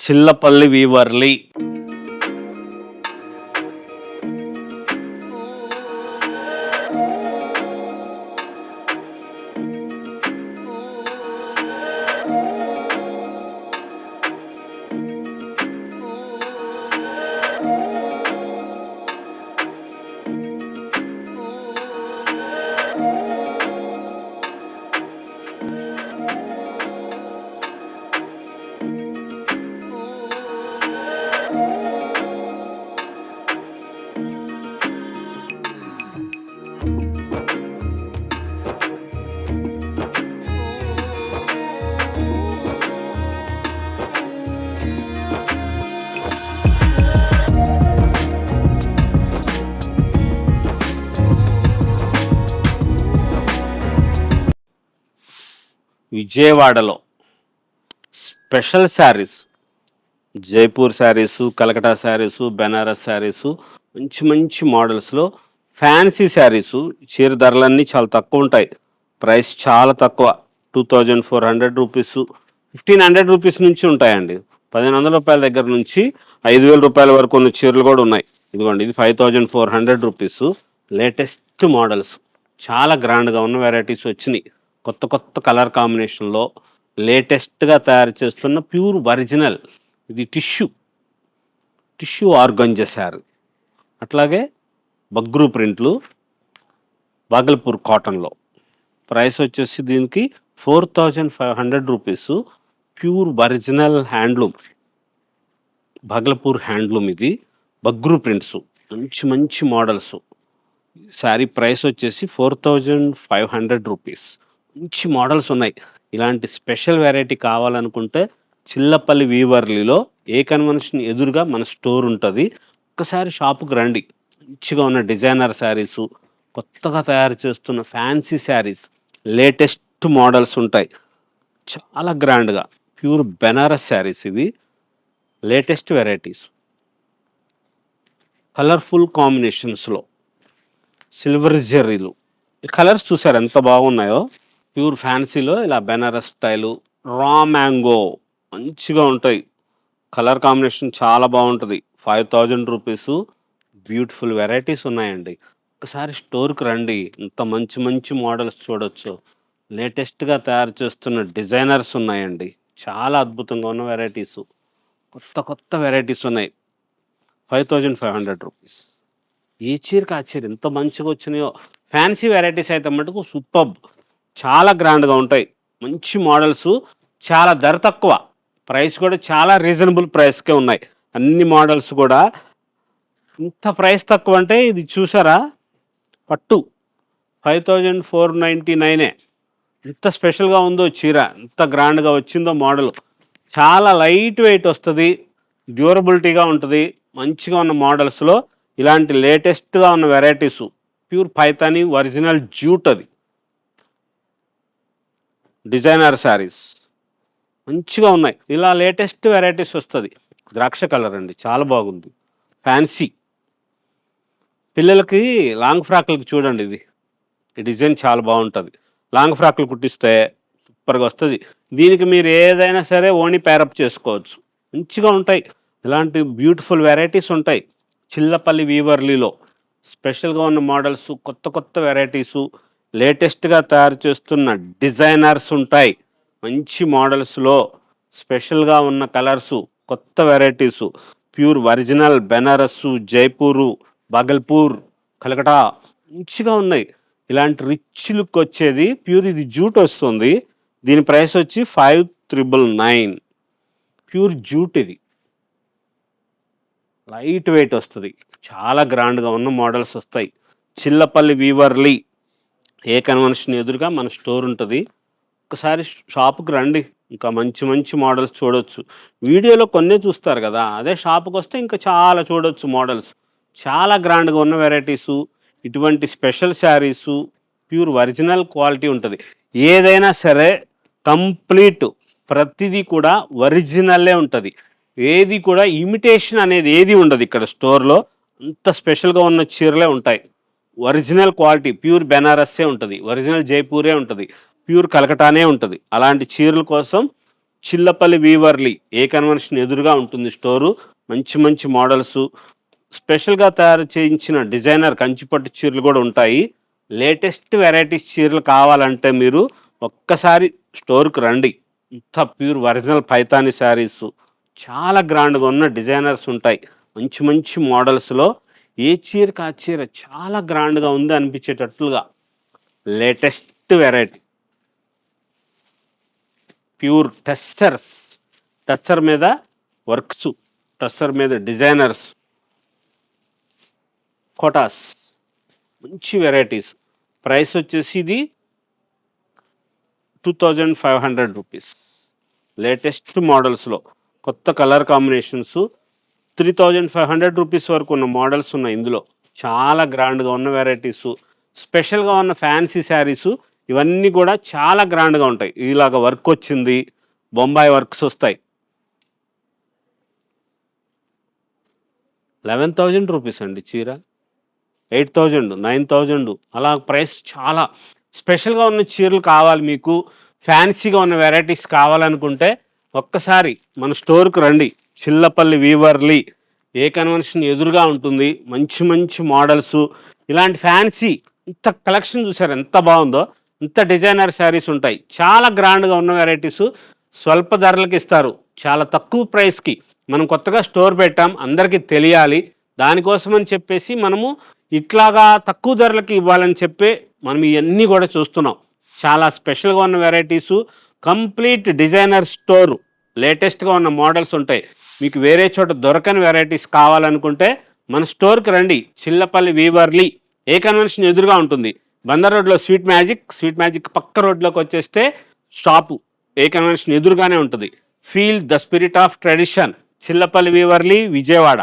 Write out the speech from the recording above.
చిల్లపల్లి వీవర్లీ. విజయవాడలో స్పెషల్ శారీస్, జైపూర్ శారీసు, కలకటా శారీసు, బెనారస్ శారీసు, మంచి మంచి మోడల్స్లో ఫ్యాన్సీ శారీసు. చీర ధరలన్నీ చాలా తక్కువ ఉంటాయి. ప్రైస్ చాలా తక్కువ, 2400 రూపీసు, 1500 రూపీస్ నుంచి ఉంటాయండి. 1500 రూపాయల దగ్గర నుంచి 5000 రూపాయల వరకు ఉన్న చీరలు కూడా ఉన్నాయి. ఇదిగోండి, ఇది 5400 రూపీసు. లేటెస్ట్ మోడల్స్, చాలా గ్రాండ్గా ఉన్న వెరైటీస్ వచ్చినాయి. కొత్త కొత్త కలర్ కాంబినేషన్లో లేటెస్ట్గా తయారు చేస్తున్న ప్యూర్ ఒరిజినల్. ఇది టిష్యూ ఆర్గంజా శారీ. అట్లాగే బగ్రూ ప్రింట్లు బాగల్పూర్ కాటన్లో. ప్రైస్ వచ్చేసి దీనికి 4500 rupees. Pure original handloom, Bhagalpur handloom. ఇది బగ్రూ ప్రింట్స్, మంచి మంచి మోడల్స్. శారీ ప్రైస్ వచ్చేసి 4500 రూపీస్. మంచి మోడల్స్ ఉన్నాయి. ఇలాంటి స్పెషల్ వెరైటీ కావాలనుకుంటే చిల్లపల్లి వీవర్లీలో ఏ కన్వెన్షన్ ఎదురుగా మన స్టోర్ ఉంటుంది. ఒక్కసారి షాపుకి రండి. మంచిగా ఉన్న డిజైనర్ శారీసు, కొత్తగా తయారు చేస్తున్న ఫ్యాన్సీ శారీస్, లేటెస్ట్ మోడల్స్ ఉంటాయి. చాలా గ్రాండ్గా ప్యూర్ బెనారస్ శారీస్. ఇవి లేటెస్ట్ వెరైటీస్, కలర్ఫుల్ కాంబినేషన్స్లో సిల్వర్ జెర్రీలు. కలర్స్ చూసారు ఎంత బాగున్నాయో. ప్యూర్ ఫ్యాన్సీలో ఇలా బెనారస్ స్టైలు, రా మ్యాంగో మంచిగా ఉంటాయి. కలర్ కాంబినేషన్ చాలా బాగుంటుంది. 5000 రూపీసు. బ్యూటిఫుల్ వెరైటీస్ ఉన్నాయండి. ఒకసారి స్టోర్కి రండి, ఇంత మంచి మంచి మోడల్స్ చూడొచ్చు. లేటెస్ట్గా తయారు చేస్తున్న డిజైనర్స్ ఉన్నాయండి. చాలా అద్భుతంగా ఉన్న వెరైటీసు, కొత్త కొత్త వెరైటీస్ ఉన్నాయి. 5500 రూపీస్. ఏ చీరకి ఆ చీర ఎంత మంచిగా వచ్చినాయో. ఫ్యాన్సీ వెరైటీస్ అయితే మటుకు సూపర్బ్, చాలా గ్రాండ్గా ఉంటాయి. మంచి మోడల్స్, చాలా ధర తక్కువ. ప్రైస్ కూడా చాలా రీజనబుల్ ప్రైస్కే ఉన్నాయి. అన్ని మోడల్స్ కూడా ఇంత ప్రైస్ తక్కువ అంటే ఇది చూసారా, పట్టు 5499. ఎంత స్పెషల్గా ఉందో చీర, ఎంత గ్రాండ్గా వచ్చిందో మోడల్. చాలా లైట్ వెయిట్ వస్తుంది, డ్యూరబిలిటీగా ఉంటుంది. మంచిగా ఉన్న మోడల్స్లో ఇలాంటి లేటెస్ట్గా ఉన్న varieties. Pure Paithani original jute, అది డిజైనర్ శారీస్ మంచిగా ఉన్నాయి. ఇలా లేటెస్ట్ వెరైటీస్ వస్తుంది. ద్రాక్ష కలర్ అండి, చాలా బాగుంది. ఫ్యాన్సీ పిల్లలకి లాంగ్ ఫ్రాక్లకి చూడండి, ఇది ఈ డిజైన్ చాలా బాగుంటుంది. లాంగ్ ఫ్రాక్లు కుట్టిస్తే సూపర్గా వస్తుంది. దీనికి మీరు ఏదైనా సరే ఓణి పేరప్ చేసుకోవచ్చు. మంచిగా ఉంటాయి. ఇలాంటి బ్యూటిఫుల్ వెరైటీస్ ఉంటాయి చిల్లపల్లి వీవర్లీలో. స్పెషల్గా ఉన్న మోడల్స్, కొత్త కొత్త వెరైటీసు, లేటెస్ట్గా తయారు చేస్తున్న డిజైనర్స్ ఉంటాయి. మంచి మోడల్స్లో స్పెషల్గా ఉన్న కలర్సు, కొత్త varieties, pure original Banaras, Jaipur, Bhagalpur, Calcutta మంచిగా ఉన్నాయి. ఇలాంటి రిచ్ లుక్ వచ్చేది ప్యూర్, ఇది జూట్ వస్తుంది. దీని ప్రైస్ వచ్చి 5999. ప్యూర్ జూట్, ఇది లైట్ వెయిట్ వస్తుంది. చాలా గ్రాండ్గా ఉన్న మోడల్స్ వస్తాయి. చిల్లపల్లి వీవర్లీ ఏ కన్వెన్షన్ ఎదురుగా మన స్టోర్ ఉంటుంది. ఒకసారి షాపుకి రండి, ఇంకా మంచి మంచి మోడల్స్ చూడొచ్చు. వీడియోలో కొన్నే చూస్తారు కదా, అదే షాపుకి వస్తే ఇంకా చాలా చూడొచ్చు మోడల్స్. చాలా గ్రాండ్గా ఉన్న వెరైటీసు, ఇటువంటి special saris, pure original quality ఉంటుంది. ఏదైనా సరే కంప్లీట్ ప్రతిదీ కూడా ఒరిజినల్లే ఉంటుంది. ఏది కూడా ఇమిటేషన్ అనేది ఏది ఉండదు ఇక్కడ స్టోర్లో. అంత స్పెషల్గా ఉన్న చీరలే ఉంటాయి. ఒరిజినల్ క్వాలిటీ ప్యూర్ బెనారస్సే ఉంటుంది, ఒరిజినల్ జైపూరే ఉంటుంది, ప్యూర్ కలకటానే ఉంటుంది. అలాంటి చీరల కోసం చిల్లపల్లి వీవర్లీ ఏ కన్వెన్షన్ ఎదురుగా ఉంటుంది స్టోరు. మంచి మంచి మోడల్స్, స్పెషల్గా తయారు చేయించిన డిజైనర్ కంచిపట్టు చీరలు కూడా ఉంటాయి. లేటెస్ట్ వెరైటీస్ చీరలు కావాలంటే మీరు ఒక్కసారి స్టోర్కి రండి. ఇంత ప్యూర్ ఒరిజినల్ పైతాని శారీస్ చాలా గ్రాండ్గా ఉన్న డిజైనర్స్ ఉంటాయి. మంచి మంచి మోడల్స్లో ఏ చీరకు ఆ చీర చాలా గ్రాండ్గా ఉంది అనిపించేటట్లుగా latest variety. Pure tussars, tussar మీద వర్క్స్, టెస్సర్ మీద డిజైనర్స్, కోటాస్, మంచి వెరైటీస్. ప్రైస్ వచ్చేసి ఇది 2500 రూపీస్. లేటెస్ట్ మోడల్స్లో కొత్త కలర్ కాంబినేషన్స్ 3500 రూపీస్ వరకు ఉన్న మోడల్స్ ఉన్నాయి. ఇందులో చాలా గ్రాండ్గా ఉన్న వెరైటీసు, స్పెషల్గా ఉన్న ఫ్యాన్సీ శారీసు, ఇవన్నీ కూడా చాలా గ్రాండ్గా ఉంటాయి. ఇలాగ వర్క్ వచ్చింది, బొంబాయి వర్క్స్ వస్తాయి. 11,000 రూపీస్ అండి చీర. 8,000, 9,000 అలా ప్రైస్. చాలా స్పెషల్గా ఉన్న చీరలు కావాలి మీకు, ఫ్యాన్సీగా ఉన్న వెరైటీస్ కావాలనుకుంటే ఒక్కసారి మన స్టోర్కి రండి. చిల్లపల్లి వీవర్లీ ఏ కన్వెన్షన్ ఎదురుగా ఉంటుంది. మంచి మంచి మోడల్స్, ఇలాంటి ఫ్యాన్సీ ఇంత కలెక్షన్ చూసారు ఎంత బాగుందో. ఇంత డిజైనర్ శారీస్ ఉంటాయి, చాలా గ్రాండ్గా ఉన్న వెరైటీసు, స్వల్ప ధరలకు ఇస్తారు, చాలా తక్కువ ప్రైస్కి. మనం కొత్తగా స్టోర్ పెట్టాం, అందరికీ తెలియాలి. దానికోసమని చెప్పేసి మనము ఇట్లాగా తక్కువ ధరలకి ఇవ్వాలని చెప్పి మనం ఇవన్నీ కూడా చూస్తున్నాం. చాలా స్పెషల్గా ఉన్న వెరైటీసు, కంప్లీట్ డిజైనర్ స్టోరు, లేటెస్ట్గా ఉన్న మోడల్స్ ఉంటాయి. మీకు వేరే చోట దొరకని వెరైటీస్ కావాలనుకుంటే మన స్టోర్కి రండి. చిల్లపల్లి వీవర్లీ ఏ కన్వెన్షన్ ఎదురుగా ఉంటుంది. బందర్ రోడ్లో స్వీట్ మ్యాజిక్ పక్క రోడ్లోకి వచ్చేస్తే షాపు ఏ కన్వెన్షన్ ఎదురుగానే ఉంటుంది. Feel the spirit of tradition. Chillapalli వీవర్లీ, విజయవాడ.